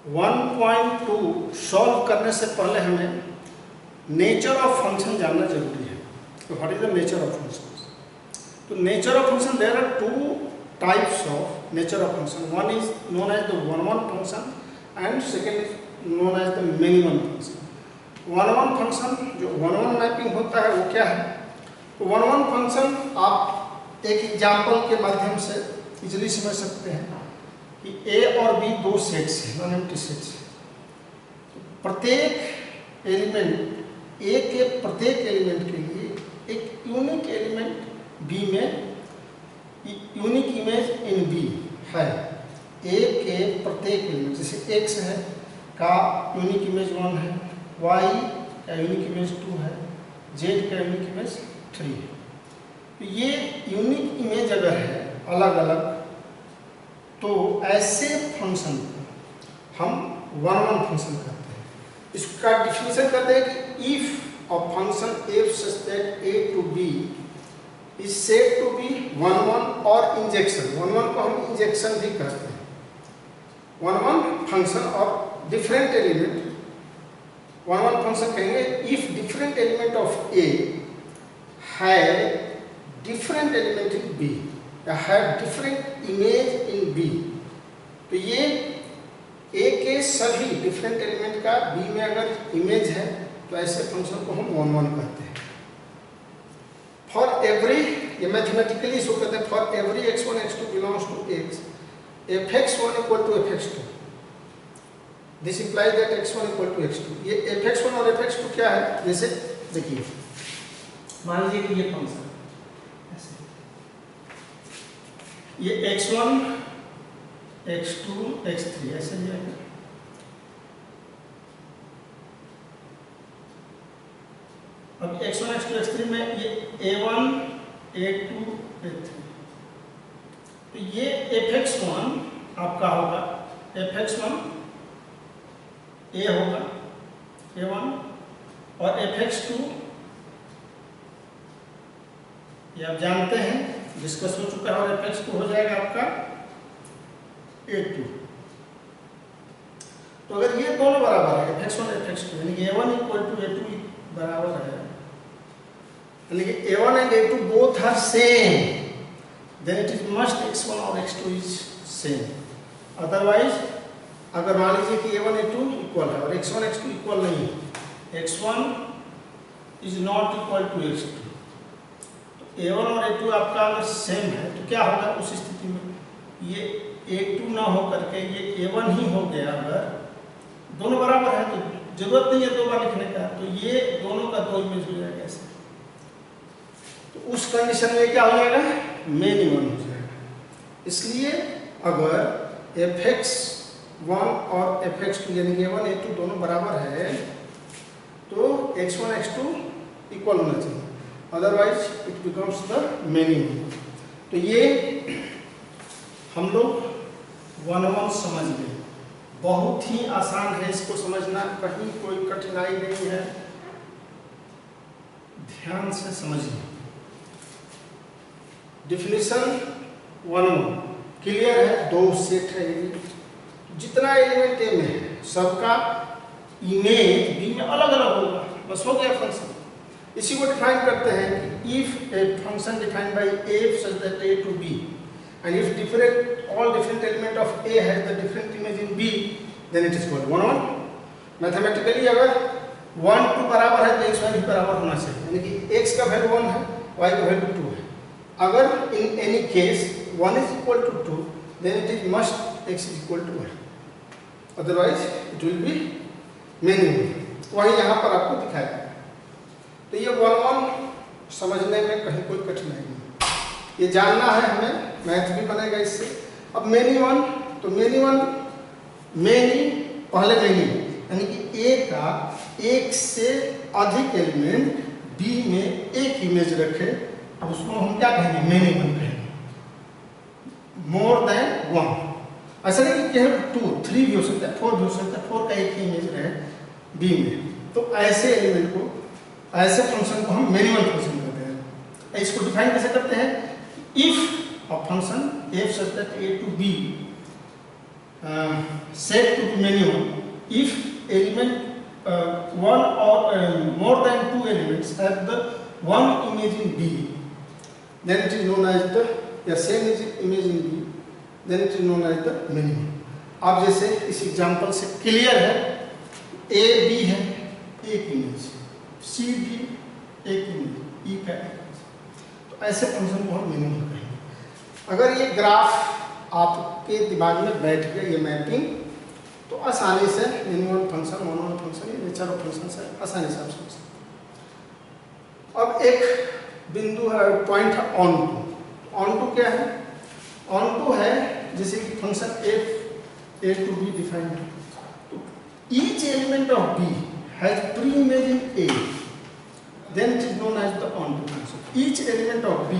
1.2 solve करने से पहले हमें नेचर ऑफ फंक्शन जानना जरूरी है। तो what is the nature of function? तो nature of function, there are two types of nature of function. One is known as the one function and second is known as the many one function. One function जो one mapping होता है वो क्या है? तो one function आप एक example के माध्यम से इजीली समझ सकते हैं कि ए और बी दो सेट्स हैं, नॉन एम्प्टी सेट्स हैं। तो प्रत्येक एलिमेंट ए के प्रत्येक एलिमेंट के लिए एक यूनिक एलिमेंट बी में, यूनिक इमेज इन बी है। ए के प्रत्येक एलिमेंट, जैसे एक्स है का यूनिक इमेज 1 है, वाई का यूनिक इमेज 2 है, जेड का यूनिक इमेज 3 है। तो ये यूनिक इमेज अगर है अलग अलग, तो ऐसे फंक्शन को हम वन फंक्शन कहते हैं। इसका डिफिनेशन करते हैं कि if a function F such that A to B is said to be one और इंजेक्शन। वन को हम इंजेक्शन भी कहते हैं। वन फंक्शन और डिफरेंट एलिमेंट, वन फंक्शन कहेंगे if different element of A है डिफरेंट एलिमेंट इन बी या have different image in B. तो ये ए के सभी डिफरेंट एलिमेंट का बी में अगर इमेज है तो ऐसे फंक्शन को हम वन कहते हैं। फॉर एवरी, ये मैथमेटिकली इसको कहते हैं, for every x1 x2 belongs to x, fx1 equal to fx2, this implies that x1 equal to x2। ये fx1 और fx2 क्या है? जैसे देखिए, मान लीजिए कि ये फंक्शन ये x1 x2 x3 ऐसे जाएगा। अब x1 x2 x3 में ये a1 a2 a3, तो ये fx1 आपका होगा, fx1 a होगा a1 और fx2 ये आप जानते हैं, डिस्कस हो चुका है, और fx2 हो जाएगा आपका a2। तो अगर ये दोनों बराबर है fx1 fx2, यानी कि a1 इक्वल टू a2 बराबर है, यानी कि a1 and a2 both are same, then it is must x1 और x2 इज सेम। अदरवाइज अगर मान लीजिए कि a1 a2 इक्वल है और x1 x2 इक्वल नहीं है, x1 is not equal to x2, a1 और a2 आपका अगर सेम है तो क्या होगा उस स्थिति में? ये a2 ना हो करके ये a1 ही हो गया। अगर दोनों बराबर है तो जरूरत नहीं है दो बार लिखने का, तो ये दोनों का दो इमेज हो जाएगा ऐसे। तो उस कंडीशन में क्या हो जाएगा? मेनी वन हो जाएगा। इसलिए अगर fx1 और fx2 यानी कि a1 a2 दोनों बराबर है तो x1 x2 इक्वल होना चाहिए, otherwise it becomes the many one. तो ये हम लोग वन समझ गए, बहुत ही आसान है इसको समझना, कहीं कोई कठिनाई नहीं है, ध्यान से समझिए। डिफिनेशन वन क्लियर है, दो सेट है, जितना एलिमेंट ए में है सबका इमेज बी में अलग अलग होगा, बस हो गया फंक्शन। इसी को डिफाइन करते हैं कि if a function defined by F such that A to B and if different all different element of A has the different image in B then it is called one. Mathematically अगर 1 2 बराबर है तो x y भी बराबर होना चाहिए, यानी कि x का वैल्यू 1 है, y का वैल्यू 2 है। अगर in any case 1 is equal to 2 then it is must x is equal to 1, otherwise it will be many। वही यहाँ पर आपको दिखाया है। तो ये वन समझने में कहीं कोई कठिनाई नहीं, ये जानना है हमें, मैथ भी बनेगा इससे। अब मेनी वन, तो मेनी वन, मेनी पहले मेनी यानी कि ए का एक से अधिक एलिमेंट बी में एक इमेज रखे, अब उसको हम क्या कहेंगे? मेनी वन कहेंगे। मोर देन वन, ऐसा नहीं कि 2 3 भी हो सकता है, 4 भी हो सकता है, 4 का एक ही इमेज रहे बी में, तो ऐसे एलिमेंट को, ऐसे फंक्शन को हम मेनी वन फंक्शन कहते हैं। इसको डिफाइन कैसे करते हैं? If a function f such that a to b set to be minimum if element one or more than two elements have the one image in B, then it is known as the same image in B, then it is known as the minimum. अब जैसे इस example से clear है, A B है एक image, C भी एक image, E का इमेज, तो ऐसे फंक्शन को हम मिनिमम कहेंगे। अगर ये ग्राफ आपके दिमाग में बैठ गया, ये मैपिंग, तो आसानी से मिनिमम फंक्शन, मोनोमल फंक्शन, ये नेचर ऑफ फंक्शन से आसानी से आप समझ सकते। अब एक बिंदु है, पॉइंट है ऑन टू। ऑन टू क्या है? ऑन टू है जैसे कि function F A to B defined है, तो each element of B has pre-image in A, then it is known as the onto function. Each element of B,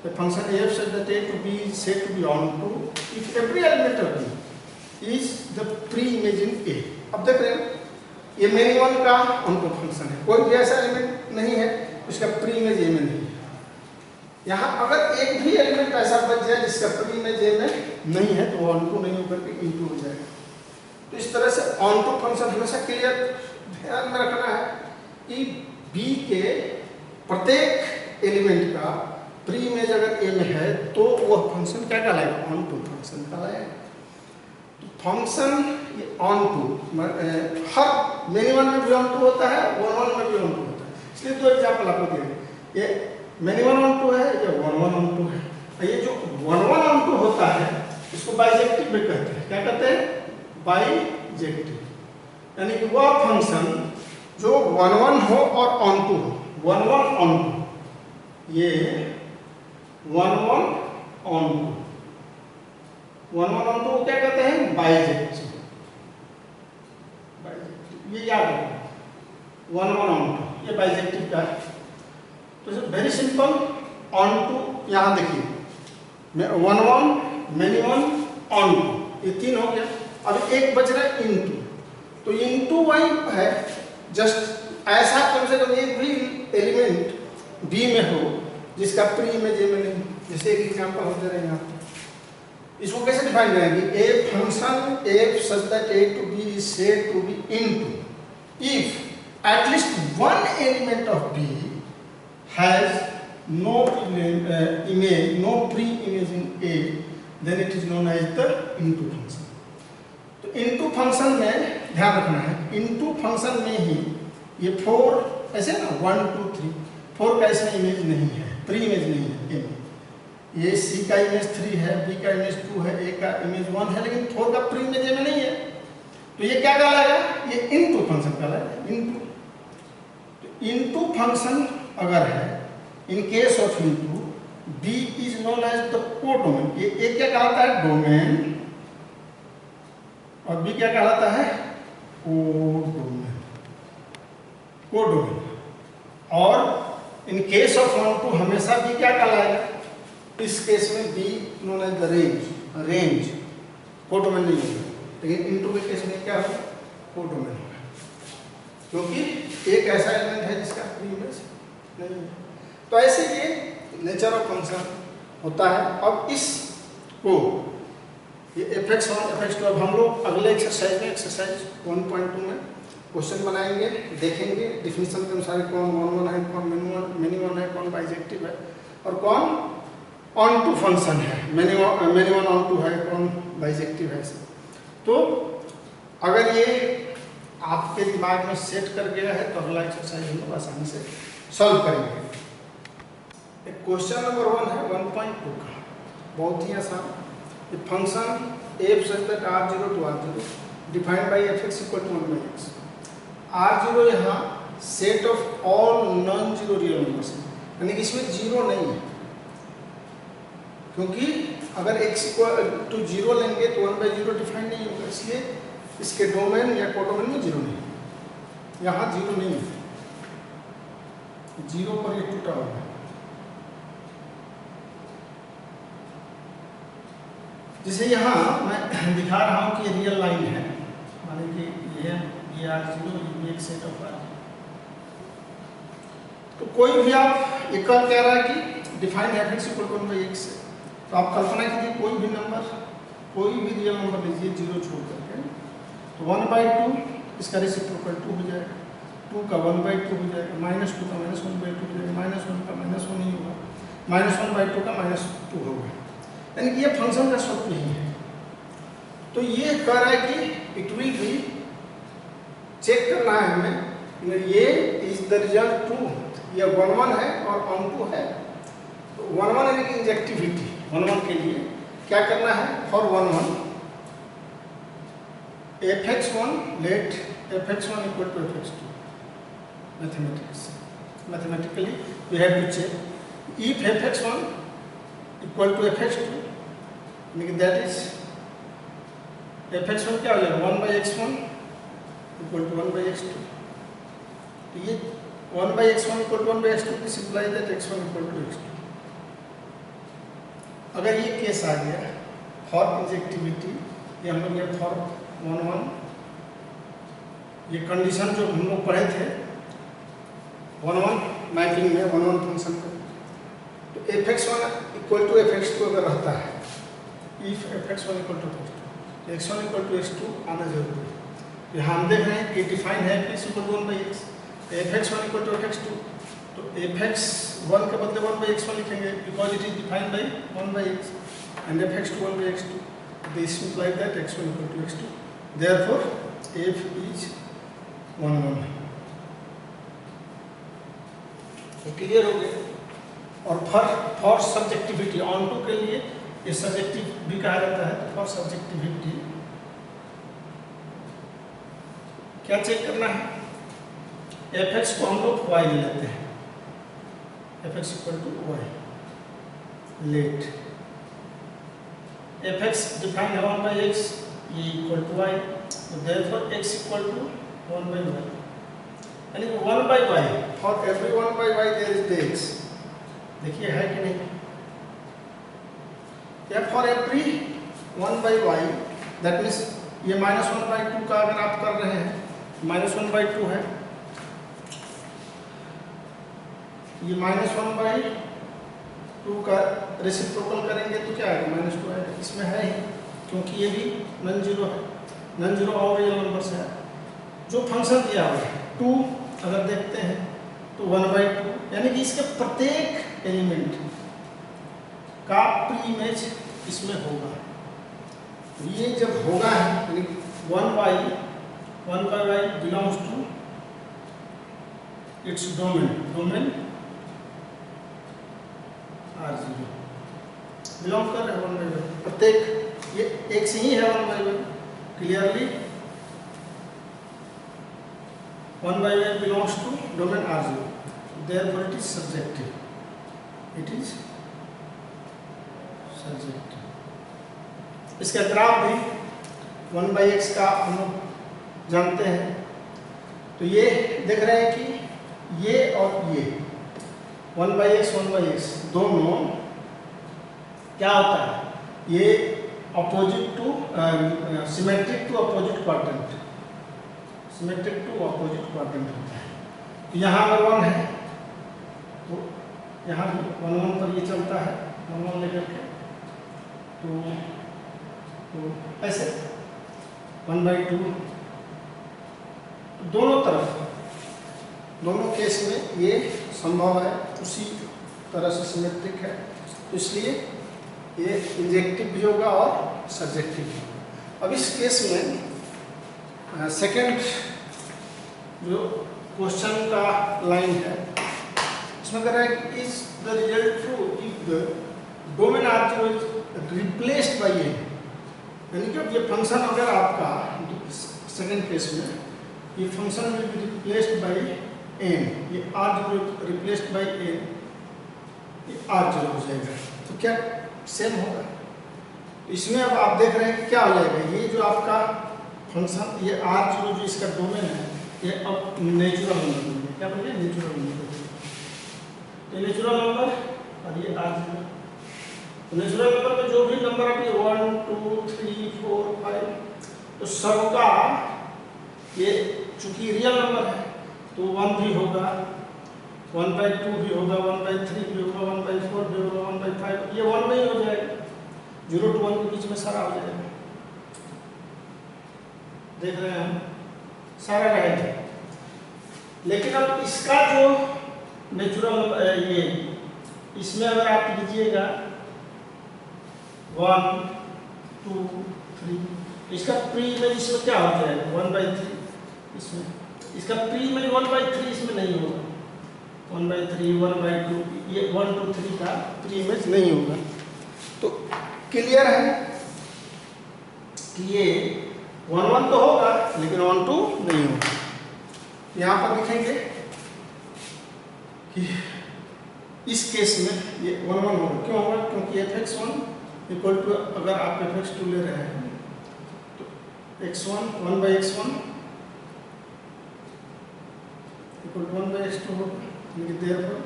the function f such that A to B is said to be onto if every element of B is the pre-image in A. अब देख रहे हैं ये minimum का onto function है, कोई भी ऐसा एलिमेंट नहीं है उसका pre-image A में नहीं है। यहाँ अगर एक भी एलिमेंट ऐसा बच जाए जिसका pre-image A में नहीं है तो वो onto नहीं होकर के into हो जाएगा। तो इस तरह से onto फंक्शन हमेशा क्लियर ध्यान में रखना है कि B के प्रत्येक एलिमेंट का pre-image अगर A में है तो वह फंक्शन क्या कहलाएगा? onto फंक्शन कहलाएगा। तो फंक्शन ये onto हर मिनिमम में भी onto होता है, वन में भी onto होता है। इसलिए दो एग्जाम्पल आपको दिए, ये मिनिमम onto है या वन onto है। ये जो वन onto होता है इसको बाइजेक्टिव भी कहते हैं। क्या कहते हैं? बाइजेक्टिव, यानी कि वह फंक्शन जो वन हो और onto हो, वन onto, ये वन onto, वन onto को क्या कहते हैं? बाइजेक्टिव। बाइजेक्टिव ये याद रखो, वन onto ये बाइजेक्टिव का है। तो वेरी सिंपल, onto यहाँ देखिए, वन मिनिमम onto, ये तीन हो गया। अब एक बच रहा है इनटू, तो इनटू वही है, जस्ट ऐसा कम से कम एक भी एलिमेंट बी में हो जिसका pre-image A में नहीं। जैसे एक एग्जांपल हम दे रहे हैं यहाँ, इसको कैसे डिफाइन करेंगे? A function F such that A to B is said to be into if at least one element of B has no image, no pre-image in A, then it is known as the into function. तो into function में ध्यान रखना है, into function में ही ये 4 ऐसे ना 1 2 3 4 का इसमें इमेज नहीं है, pre-image नहीं है A में। ये C का इमेज 3 है, B का इमेज 2 है, A का इमेज 1 है, लेकिन 4 का pre-image A में नहीं है। तो ये क्या कहलाएगा? ये into फंक्शन कहलाएगा, into। तो into फंक्शन अगर है, in case of into, B is known as the codomain। ये क्या कहलाता है? डोमेन, और B क्या कहलाता है? Codomain, codomain. और in case of onto हमेशा B क्या कहलाएगा? इस केस में B known as the range, range, codomain नहीं होगा, लेकिन into के केस में क्या होगा? कोडोमेन होगा, क्योंकि एक ऐसा एलिमेंट है जिसका pre-image नहीं है। तो ऐसे ये नेचर ऑफ फंक्शन होता है। अब इसको ये fx1 fx2, अब हम लोग अगले एक्सरसाइज में, एक्सरसाइज 1.2 में क्वेश्चन बनाएंगे, देखेंगे डिफिनीशन के अनुसार कौन वन है, कौन मिनिमम है, कौन बाइजेक्टिव है और कौन onto फंक्शन है, मिनिमम onto है, कौन बाइजेक्टिव है। तो अगर ये आपके दिमाग में सेट कर गया है तो अगला एक्सरसाइज हम लोग आसानी से सॉल्व करेंगे। क्वेश्चन नंबर 1 है 1.2 का, बहुत ही आसान। Function f such that r0 to r0 defined by fx equal to 1 by x। r0 यहाँ set of all non zero real numbers है, यानी कि इसमें जीरो नहीं है, क्योंकि अगर x इक्वल टू 0 लेंगे तो 1 by 0 डिफाइन नहीं होगा, इसलिए इसके डोमेन या कोडोमेन में जीरो नहीं है। यहाँ जीरो नहीं है, जीरो पर ये टूटा हुआ है। जैसे यहाँ मैं दिखा रहा हूँ कि ये रियल लाइन है, माने कि ये r0, ये एक सेट ऑफ r। तो कोई भी आप एक कह रहा है कि define fx equal to 1 by x से, तो आप कल्पना कीजिए कोई भी नंबर कोई भी रियल नंबर लीजिए 0 छोड़ करके, तो 1/2 इसका रेसिप्रोकल 2 हो जाएगा, 2 का 1/2 हो जाएगा, -2 का -1/2 हो जाएगा, -1 का -1 ही होगा, -1/2 का -2 होगा। यानी कि ये फंक्शन का स्वरूप यही है। तो ये कह रहा है कि इट विल बी, चेक करना है हमें, ये इज द रिजल्ट 2, ये 1 है और ऑन 2 है। तो 1 यानी कि इंजेक्टिविटी 1 के लिए क्या करना है, for 1 fx1 let fx1 equal to fx2, mathematically we have to check if fx1 equal to fx2, meaning that is fx1 क्या हो जाएगा 1/x1 equal to 1/x2। तो ये 1/x1 equal to 1/x2 this implies that x1 equal to x2। अगर ये case आ गया for injectivity, ये हम लोग ये फॉर 1 ये कंडीशन जो हम लोग पढ़े थे 1 मैपिंग में 1 फंक्शन का, तो fx1 equal to fx2 अगर रहता है, if fx1 equal to fx2, तो x1 equal to x2 आना जरूरी है। यहाँ हम देख रहे हैं कि डिफाइन है fx equal to 1/x, fx1 equal to fx2, तो fx1 के बदले 1/x1 लिखेंगे because it is defined by 1/x and fx2 1/x2, this implies that x1 equal to x2, therefore f is 1 तो क्लियर हो गया। और for subjectivity on to के लिए ये सब्जेक्टिव भी कहा जाता है। तो फॉर सब्जेक्टिविटी क्या चेक करना है, fx को हम लोग y ले लेते हैं, fx equal to y let fx define है 1/x, ये इक्वल टू y, तो therefore x equal to 1/y, यानी 1/y for every 1/y there is dx। देखिए है कि नहीं, या for every 1/y that means ये -1/2 का अगर आप कर रहे हैं, -1/2 है, ये -1/2 का रेसिप्रोकल करेंगे तो क्या आएगा, -2 आएगा। इसमें है ही, क्योंकि ये भी नॉन जीरो है, नॉन जीरो और रियल नंबर से है। जो फंक्शन दिया हुआ है 2 अगर देखते हैं तो 1/2, यानी कि इसके प्रत्येक एलिमेंट का प्री इमेज इसमें होगा। ये जब होगा यानी 1/y belongs to its domain R0 belong कर रहे हैं 1/y, प्रत्येक ये एक से ही है 1/y, clearly 1/y belongs to domain R0, therefore it is subjective, it is subjective। इसका ग्राफ भी 1/x का हम लोग जानते हैं। तो ये देख रहे हैं कि ये और ये 1/x दोनों क्या होता है, ये opposite to symmetric to opposite quadrant, symmetric to opposite quadrant होता है। तो यहाँ अगर 1 है तो यहाँ भी 1 पर ये चलता है, 1 लेकर के, तो ऐसे 1/2 दोनों तरफ, दोनों केस में ये संभव है, उसी तरह से सिमेट्रिक है, तो इसलिए ये इंजेक्टिव भी होगा और सब्जेक्टिव भी होगा। अब इस केस में सेकंड जो क्वेश्चन का लाइन है इसमें कह रहा है कि is the result true if the domain R0 is replaced by A, यानी कि ये फंक्शन अगर आपका सेकंड केस में ये function will be replaced by n, ये R0 रिप्लेस्ड बाय n, ये R0 हो जाएगा, तो क्या सेम होगा। इसमें अब आप देख रहे हैं कि क्या हो जाएगा, ये जो आपका फंक्शन ये R0 जो इसका डोमेन है ये अब नेचुरल नंबर है, क्या बोलिए नेचुरल नंबर, ये नेचुरल नंबर और ये R0। तो नेचुरल नंबर में जो भी नंबर आपके 1 2 3 4 5 तो सबका ये चूंकि रियल नंबर है तो 1 भी होगा, 1/2 भी होगा, 1/3 भी होगा, 1/4 भी होगा, 1/5 ये 1 में ही हो जाएगा। 0 to 1 के बीच में सारा हो जाएगा, देख रहे हैं हम, सारा रहेगा। लेकिन अब इसका जो नेचुरल ये इसमें अगर आप लीजिएगा 1 2 3, इसका प्री इमेज इसमें क्या हो जाएगा 1/3, इसमें इसका प्री इमेज 1/3 इसमें नहीं होगा, 1/3 1/2 ये 1 2 3 का प्री इमेज नहीं होगा। तो क्लियर है कि ये 1 1 तो होगा लेकिन 1 2 नहीं होगा। यहाँ पर लिखेंगे कि इस केस में ये 1 1 होगा। क्यों होगा? क्योंकि fx1 इक्वल टू, अगर आप fx2 ले रहे हैं तो x1 1/x1 equal to 1/x2 होगा, यानी कि therefore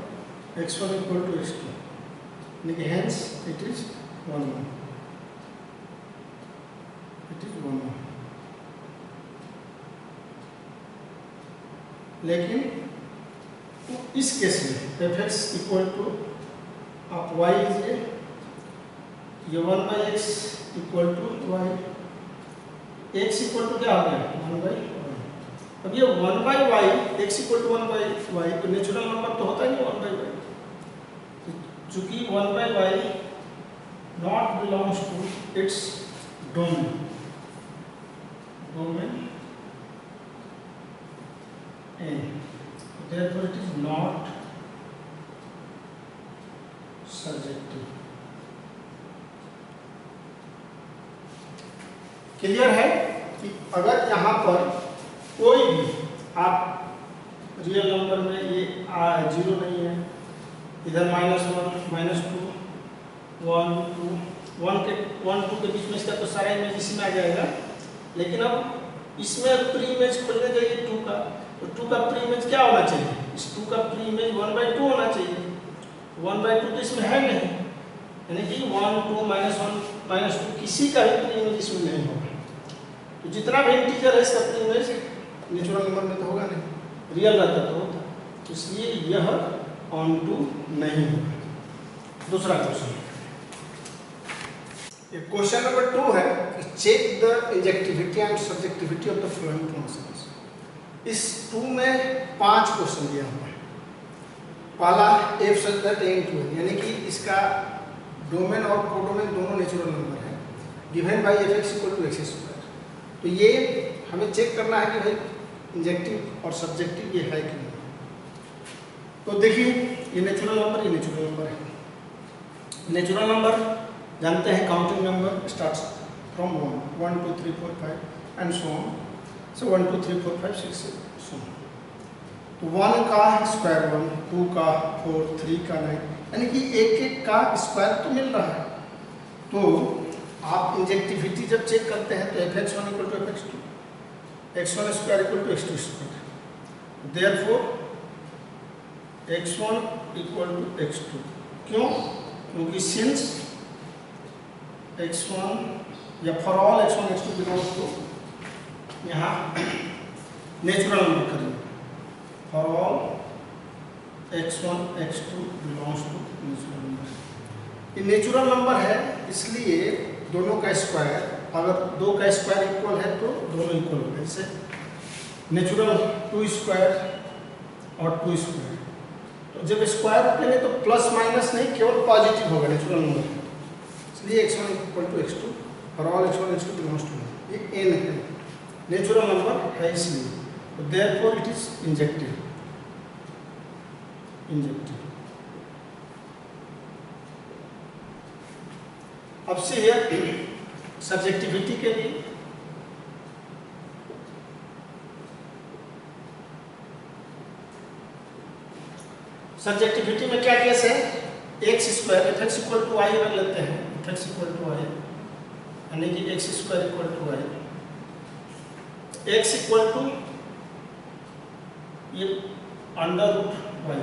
x1 equal to x2, यानी कि hence it is 1 1, it is 1 1। लेकिन तो इस केस में fx इक्वल टू आप y लीजिए, ये 1/x equal to y, x equal to क्या हो गया 1/y। अब ये 1/y, x equal to 1/y, तो नेचुरल नंबर तो होता ही नहीं 1/y, चूंकि 1/y not belongs to its domain, domain n, therefore it is not surjective। क्लियर है कि अगर यहाँ पर कोई भी आप रियल नंबर में ये 0 नहीं है, इधर -1 -2 1 2 1 2 के बीच में इसका तो सारा इमेज इसी में आ जाएगा। लेकिन अब इसमें प्री इमेज खोलने जाइए 2 का, तो 2 का प्री इमेज क्या होना चाहिए? इस 2 का प्री इमेज 1/2 होना चाहिए, 1/2 तो इसमें है नहीं, यानी कि 1 2 -1 -2 किसी का भी प्री इमेज इसमें नहीं होगा। तो जितना भी इंटीजर है इसका प्री इमेज नेचुरल नंबर में तो होगा नहीं, रियल रहता तो होता, इसलिए यह ऑन टू नहीं होगा। दूसरा क्वेश्चन, क्वेश्चन नंबर 2 है, check the injectivity and subjectivity of the following functions. इस 2 में 5 क्वेश्चन दिया हुआ है। पहला f such that n to n, यानी कि इसका डोमेन और कोडोमेन दोनों नेचुरल नंबर है, given by fx equal to x²। तो ये हमें चेक करना है कि भाई इंजेक्टिव और सब्जेक्टिव ये है कि नहीं। तो देखिए ये नेचुरल नंबर, ये नेचुरल नंबर है। नेचुरल नंबर जानते हैं, counting number starts from 1 2 3 4 5 and so on, so 1 2 3 4 5 6 so. तो 1 का स्क्वायर 1, 2 का 4, 3 का 9, यानी कि एक एक का स्क्वायर तो मिल रहा है। तो आप इंजेक्टिविटी जब चेक करते हैं तो fx1 equal to fx2, x1 square equal to x2 square, therefore x1 equal to x2। क्यों? क्योंकि सिंस x1 या for all x1 x2 belongs to, यहाँ नेचुरल नंबर करेंगे, for all x1 x2 belongs to natural number. ये natural number है, इसलिए दोनों का स्क्वायर, अगर 2 का स्क्वायर इक्वल है तो दोनों इक्वल हो गए। जैसे नेचुरल 2 स्क्वायर और 2 स्क्वायर, तो जब स्क्वायर करेंगे तो प्लस माइनस नहीं, केवल पॉजिटिव होगा नेचुरल नंबर, इसलिए x1 equal to x2 for all x1 x2 belongs to, ये n है, नेचुरल नंबर है इसलिए, तो देयरफॉर इट इज इंजेक्टिव। अब से सब्जेक्टिविटी के लिए सब्जेक्टिविटी में क्या केस है, x square fx equal to y रख लेते हैं, fx इक्वल टू वाई, यानी कि x square equal to y, x equal to ये अंडर रूट वाई,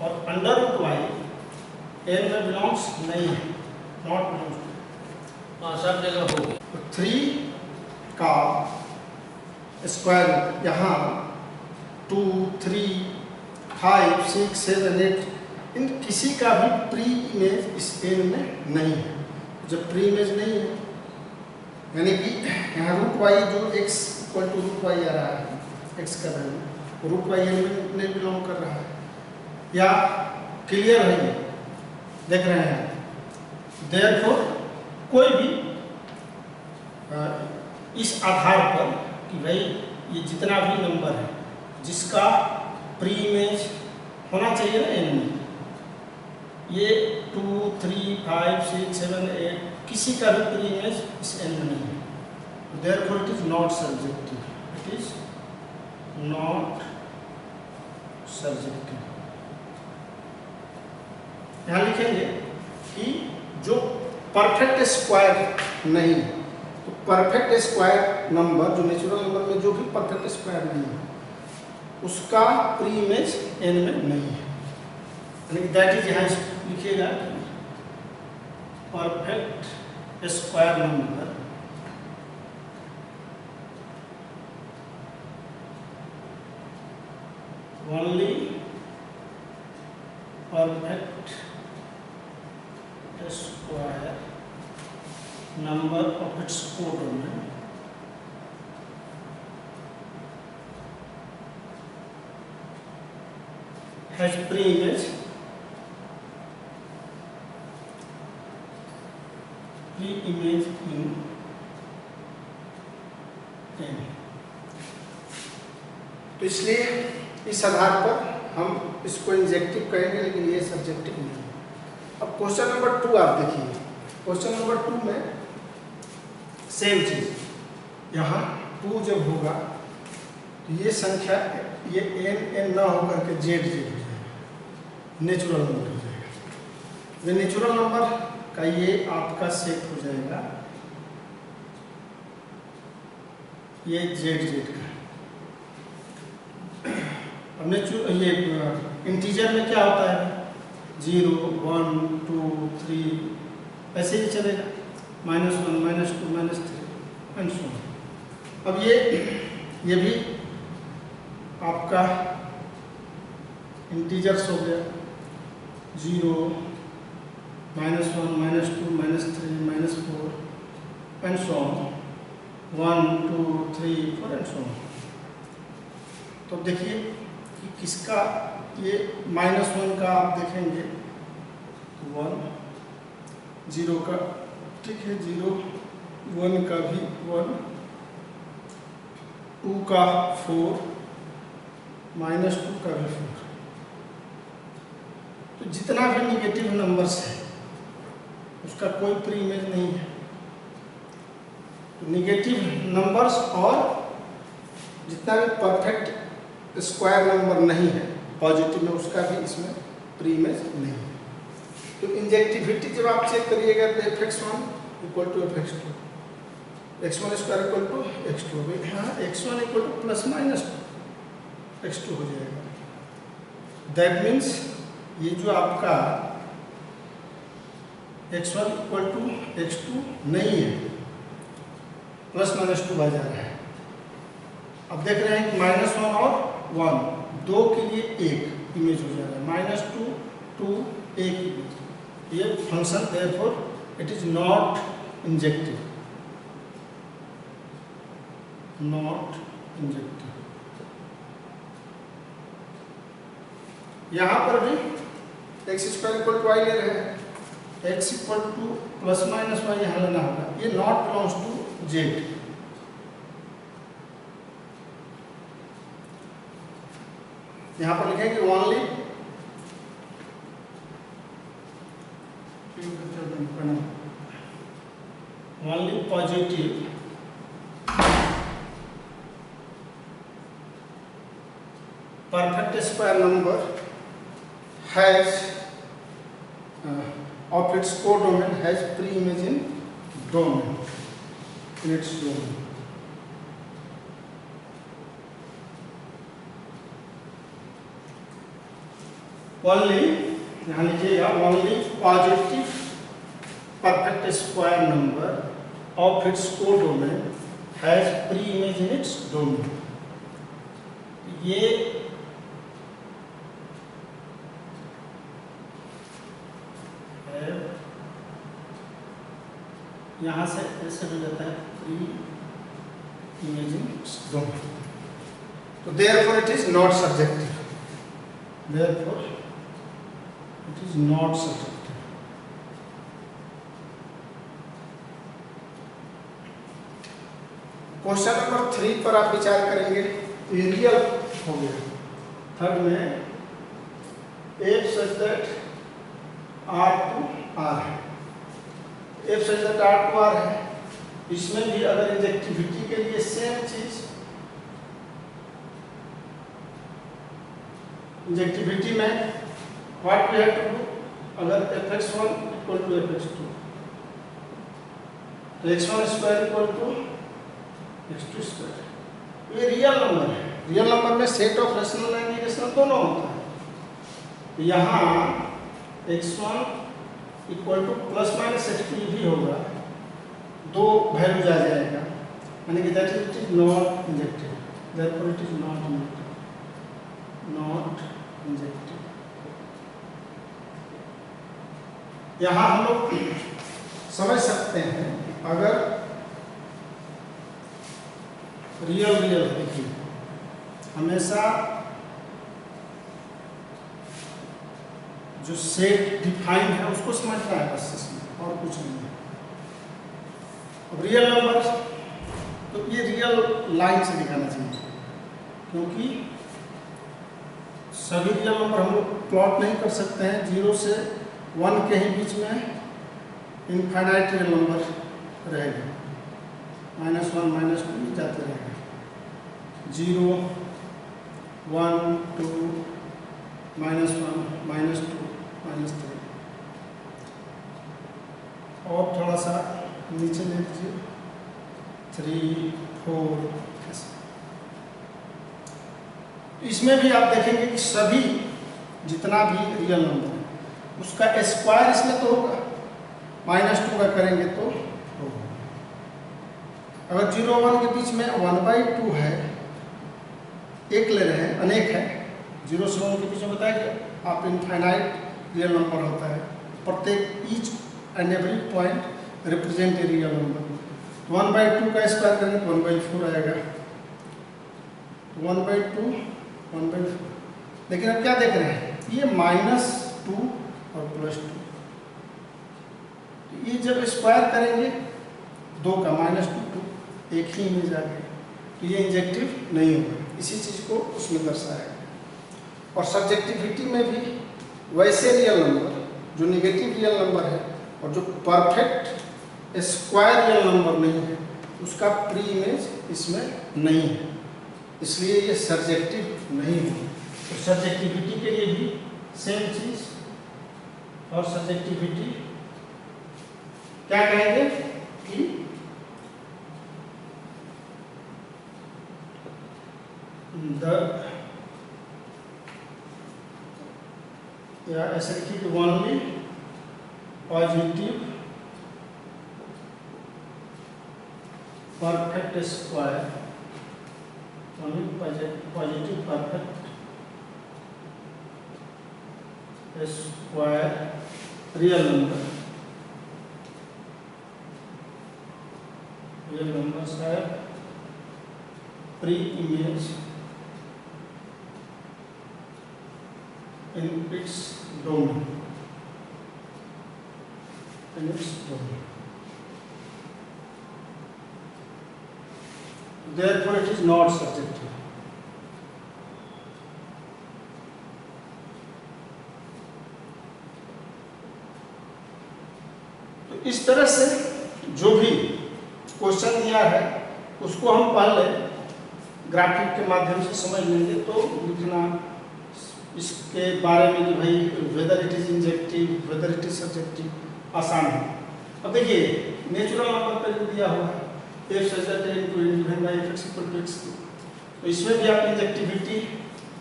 और अंडर रूट वाई एन में बिलोंग्स नहीं है, नॉट बिलोंग्स टू, सब जगह हो गया। तो 3 का स्क्वायर यहाँ 2 3 5 6 7 8 इन किसी का भी प्री इमेज इस एन में नहीं है। जब प्री इमेज नहीं है, यानी कि यहाँ रूट वाई जो x equal to root y आ रहा है, x का वैल्यू रूट वाई एलिमेंट में बिलोंग कर रहा है, या क्लियर है ये देख रहे हैं। देयरफॉर कोई भी इस आधार पर कि भाई ये जितना भी नंबर है जिसका प्री इमेज होना चाहिए ना एन में, ये 2, 3, 5, 6, 7, 8 किसी का भी प्री इमेज इस एन में नहीं है, therefore it is not surjective, it is not surjective. यहाँ लिखेंगे कि जो परफेक्ट स्क्वायर नहीं है, तो परफेक्ट स्क्वायर नंबर जो नेचुरल नंबर में जो भी परफेक्ट स्क्वायर नहीं है उसका प्री इमेज एन में नहीं है, यानी दैट इज यहाँ लिखिएगा perfect square number only perfect square number of its codomain has pre-image in n। तो इसलिए इस आधार पर हम इसको इंजेक्टिव कहेंगे, लेकिन ये सब्जेक्टिव नहीं है। अब क्वेश्चन नंबर 2 आप देखिए, क्वेश्चन नंबर 2 में सेम चीज, यहाँ 2 जब होगा तो ये संख्या ये n ना होकर के z हो जाएगा, नेचुरल नंबर हो जाएगा। ये नेचुरल नंबर का ये आपका सेट हो जाएगा, ये z का। अब ये इंटीजर में क्या होता है, 0, 1, 2, 3 ऐसे ही चलेगा, -1, -2, -3 एंड सो ऑन। अब ये भी आपका इंटीजर्स हो गया, 0, -1, -2, -3, -4 and so on, 1, 2, 3, 4 and so on. तो देखिए कि किसका ये -1 का आप देखेंगे 1, 0 का ठीक है 0, 1 का भी 1, 2 का 4, -2 का भी 4। तो जितना भी निगेटिव नंबर्स है उसका कोई प्री इमेज नहीं है। तो निगेटिव नंबर्स और जितना भी परफेक्ट स्क्वायर नंबर नहीं है पॉजिटिव में, उसका भी इसमें प्री इमेज नहीं है। तो इंजेक्टिविटी जब आप चेक करिएगा तो fx1 equal to fx2, x1 square equal to x2, हाँ x1 इक्वल टू ± x2 हो जाएगा। दैट मीन्स ये जो आपका x1 इक्वल टू x2 नहीं है, ±2 आ जा रहा है। अब देख रहे हैं कि -1 और 1 दो के लिए एक इमेज हो जा रहा है, -2, 2 एक इमेज। ये function therefore it is not injective, not injective. यहाँ पर भी x² इक्वल टू y ले रहे हैं, x इक्वल टू ± y यहाँ लेना होगा। ये नॉट बिलोंग्स टू z, यहाँ पर लिखेंगे only positive perfect square number has of its codomain has pre-image in domain, in its domain. Only यहाँ लिखिएगा only positive perfect square number of its codomain has pre-image in its domain. ये यहाँ से ऐसे हो जाता है फ्री इमेजिंग डोमेन। तो therefore it is not subjective, therefore it is not subjective. Question number 3 पर आप विचार करेंगे। ये रियल हो गया। थर्ड में F such that R to R है, F such that R to R है। इसमें भी अगर इंजेक्टिविटी के लिए सेम चीज, इंजेक्टिविटी में what we have to do, अगर fx1 इक्वल टू fx2 तो x1 square equal to x2 square. ये रियल नंबर है। रियल नंबर में set of rational and irrational दोनों होता है। तो यहाँ x1 equal two plus minus x2 भी होगा, दो वैल्यूज आ जाएगा, यानी कि that it is not injective, therefore it is not injective, not injective. यहाँ हम लोग समझ सकते हैं अगर रियल रियल देखिए, हमेशा जो सेट डिफाइंड है उसको समझना है बस, इसमें और कुछ नहीं है। अब रियल नंबर, तो ये रियल लाइन से दिखाना चाहिए, क्योंकि सभी रियल नंबर हम लोग प्लॉट नहीं कर सकते हैं। 0 से 1 के ही बीच में इनफाइनाइट रियल नंबर रहेगा, -1 -2 जाते रहेगा, 0 1 2 -1 -2 -3। और थोड़ा सा नीचे ले लीजिए, 3 4 ऐसे। इसमें भी आप देखेंगे कि सभी जितना भी रियल नंबर है उसका स्क्वायर इसमें तो होगा, -2 का करेंगे तो होगा। अगर 0 1 के बीच में 1/2 है, एक ले रहे हैं, अनेक है, 0 से 1 के बीच में बताया कि आप इनफाइनाइट रियल नंबर होता है, प्रत्येक each and every point represent a real number. 1/2 का स्क्वायर करेंगे तो 1/4 आएगा, 1/2 1/4। लेकिन अब क्या देख रहे हैं, ये -2 और +2, ये जब स्क्वायर करेंगे 2 का -2 2 एक ही इमेज आ गई, तो ये इंजेक्टिव नहीं होगा। इसी चीज़ को उसमें दर्शाया गया। और सब्जेक्टिविटी में भी वैसे रियल नंबर जो नेगेटिव रियल नंबर है और जो परफेक्ट स्क्वायर रियल नंबर नहीं है, उसका प्री इमेज इसमें नहीं है, इसलिए ये सब्जेक्टिव नहीं है। तो सब्जेक्टिविटी के लिए भी सेम चीज, और सब्जेक्टिविटी क्या कहेंगे कि या ऐसे लिखिए कि only positive perfect square, only positive perfect square real numbers have pre-image in its domain, Therefore, it is not subjective. तो इस तरह से जो भी क्वेश्चन दिया है उसको हम पहले ग्राफिक के माध्यम से समझ लेंगे, तो लिखना इसके बारे में कि भाई whether it is injective, whether it is subjective आसान है। अब देखिए नेचुरल नंबर पर दिया हुआ है f such that n to n given by fx equal to x2, तो इसमें भी आप इंजेक्टिविटी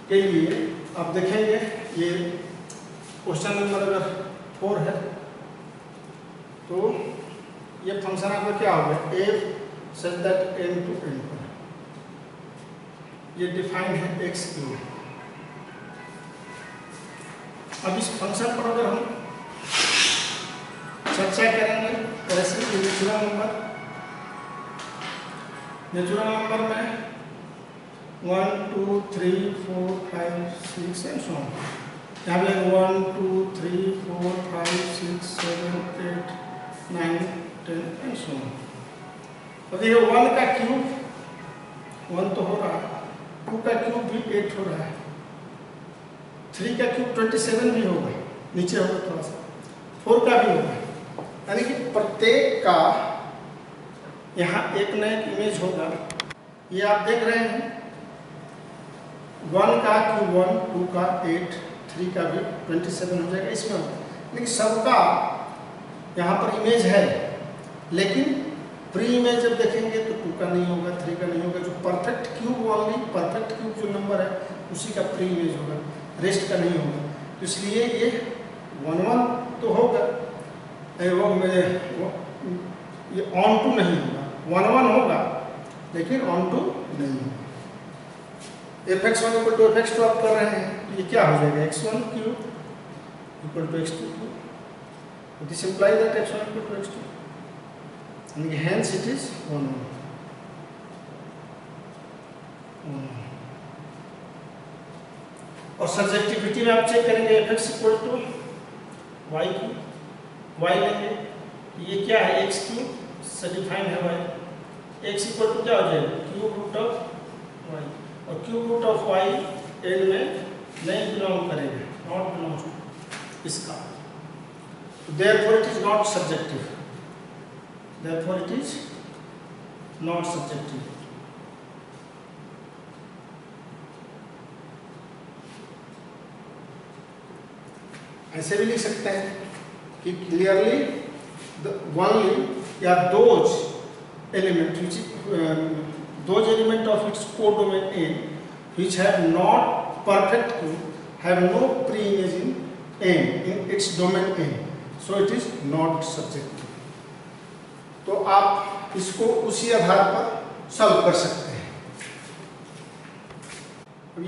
के लिए आप देखेंगे ये क्वेश्चन नंबर अगर 4 है तो ये फंक्शन आपका क्या होगा, f such that n to n पर, ये डिफाइंड है x की। अब इस फंक्शन पर अगर हम चर्चा करेंगे कैसे, इसलिए नेचुरल नंबर में 1 2 3 4 5 6 एंड सो ऑन। यहाँ पे 1 2 3 4 5 6 7 8 9 10 एंड सो ऑन। अब ये 1 का क्यूब 1 तो हो रहा है, 2 का क्यूब भी 8 हो रहा है, 3 का क्यूब 27 भी होगा, नीचे होगा थोड़ा सा, 4 का भी होगा। यानी कि प्रत्येक का यहाँ एक न एक इमेज होगा। ये आप देख रहे हैं 1 का क्यूब 1, 2 का 8, 3 का भी 27 हो जाएगा, इसमें होगा। लेकिन सबका यहाँ पर इमेज है, लेकिन प्री इमेज जब देखेंगे तो 2 का नहीं होगा, 3 का नहीं होगा। जो perfect cube only, perfect cube जो नंबर है उसी का प्री इमेज होगा, रेस्ट का नहीं होगा। इसलिए ये 1 1 तो होगा, ये ऑन टू नहीं होगा, 1 1 होगा लेकिन ऑन टू नहीं होगा। fx1 इक्वल टू fx2 आप कर रहे हैं, ये क्या हो जाएगा, x1 cube equal to x2 cube. This imply that x1 equal to x2, यानी कि हेंस इट इज 1 1। और सब्जेक्टिविटी में आप चेक करेंगे fx equal to y cube, y लेंगे, ये क्या है x क्यूब से डिफाइन है y, x इक्वल टू क्या हो जाएगा क्यूब रूट ऑफ y, और cube root of y and में नहीं बिलोंग करेगा, नॉट बिलोंग्स टू इसका, therefore it is not subjective, therefore it is not subjective. ऐसे भी लिख सकते हैं कि क्लियरली ओनली या those element which those element of its codomain n which have not perfect cube have no pre-image in n in its domain n, so it is not subjective। तो आप इसको उसी आधार पर सॉल्व कर सकते हैं।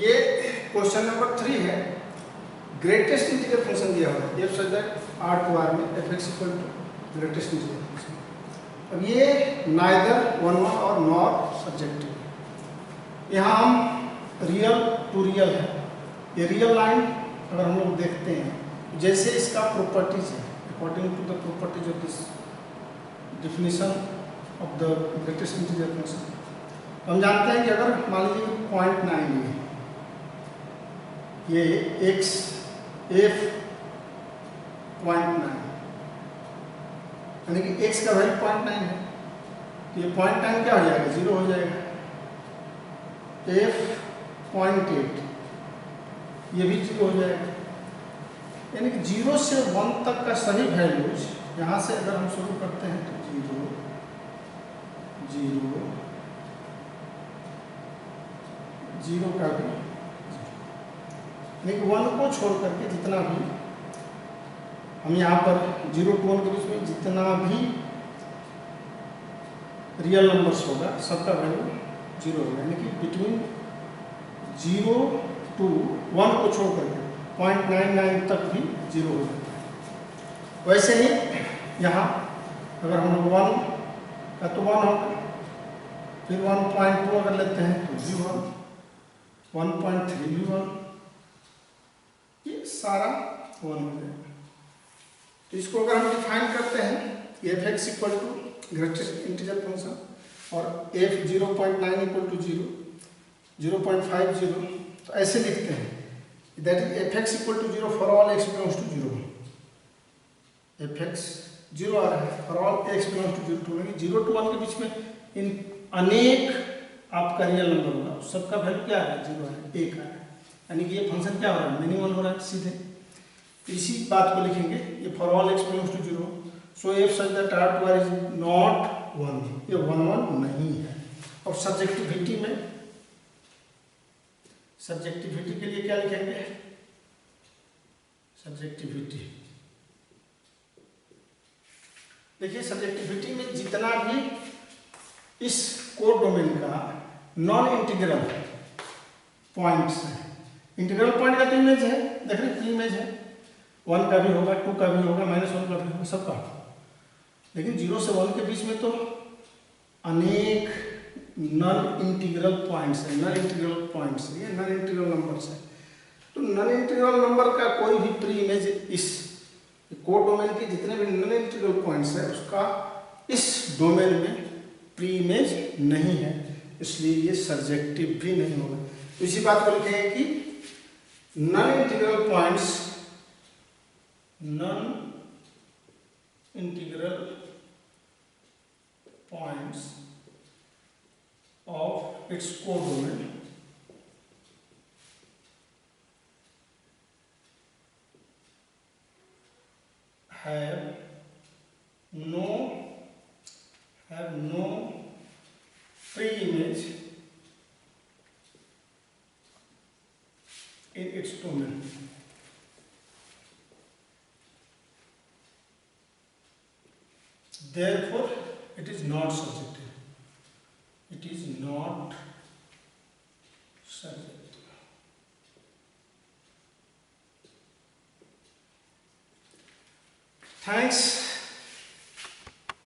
ये क्वेश्चन नंबर 3 है, ग्रेटेस्ट इंटीजर फंक्शन दिया हुआ है, f such that r to r में fx equal to greatest integer function. अब ये नाइदर 1 1 और नॉर सब्जेक्टिव। यहाँ हम रियल टू रियल है, ये रियल लाइन अगर हम लोग देखते हैं जैसे इसका प्रॉपर्टीज है, according to the properties of this definition of the greatest integer function, हम जानते हैं कि अगर मान लीजिए 0.9 है, ये x f 0.9 यानी कि x का वैल्यू 0.9 है, तो ये 0.9 क्या हो जाएगा, 0 हो जाएगा। f 0.8 ये भी 0 हो जाएगा, यानी कि 0 से 1 तक का सही वैल्यूज यहाँ से अगर हम शुरू करते हैं तो 0 0 0 का भी, यानी कि 1 को छोड़ करके जितना भी हम यहाँ पर 0 to 1 के बीच में जितना भी रियल नंबर्स होगा सबका वैल्यू 0 होगा, यानी कि बिटवीन 0 to 1 को छोड़ करके 0.99 तक भी 0 हो जाता है। वैसे ही यहाँ अगर हम लोग 1 का तो 1 होगा, फिर 1.2 अगर लेते हैं तो भी 1, 1.3 भी 1, ये सारा 1 हो जाएगा। तो इसको अगर हम डिफाइन करते हैं fx equal to greatest integer function और f 0.9 इक्वल टू 0, 0.50, तो ऐसे लिखते हैं that is fx equal to 0 for all x belongs to 0, fx 0 आ रहा है for all x belongs to 0 to 0 to 1 के बीच में इन अनेक आपका रियल नंबर होगा, सबका वैल्यू क्या है 0 है, 1 आ रहा है, यानी कि ये फंक्शन क्या हो रहा है मिनिमल हो रहा है सीधे। इसी बात को लिखेंगे, ये for all x belongs to 0, so f such that r to r is not 1, ये 1 1 नहीं है। और सब्जेक्टिविटी में, सब्जेक्टिविटी के लिए क्या लिखेंगे, सब्जेक्टिविटी देखिए, सब्जेक्टिविटी में जितना भी इस कोड डोमेन का नॉन इंटीग्रल पॉइंट्स है, इंटीग्रल पॉइंट का तो इमेज है, देख रहे हैं इमेज है, 1 का भी होगा, 2 का भी होगा, -1 का भी होगा, सबका। लेकिन 0 से 1 के बीच में तो अनेक नॉन इंटीग्रल पॉइंट्स है, नॉन इंटीग्रल पॉइंट्स है, ये नॉन इंटीग्रल नंबर्स है। तो नॉन इंटीग्रल नंबर का कोई भी प्री इमेज इस कोडोमेन के जितने भी नॉन इंटीग्रल पॉइंट्स है उसका इस डोमेन में प्री इमेज नहीं है, इसलिए ये सर्जेक्टिव भी नहीं होगा। तो इसी बात को लिखेंगे कि non integral points, non integral points of its codomain have no pre-image in its domain. Therefore, it is not subjective. It is not subjective. Thanks.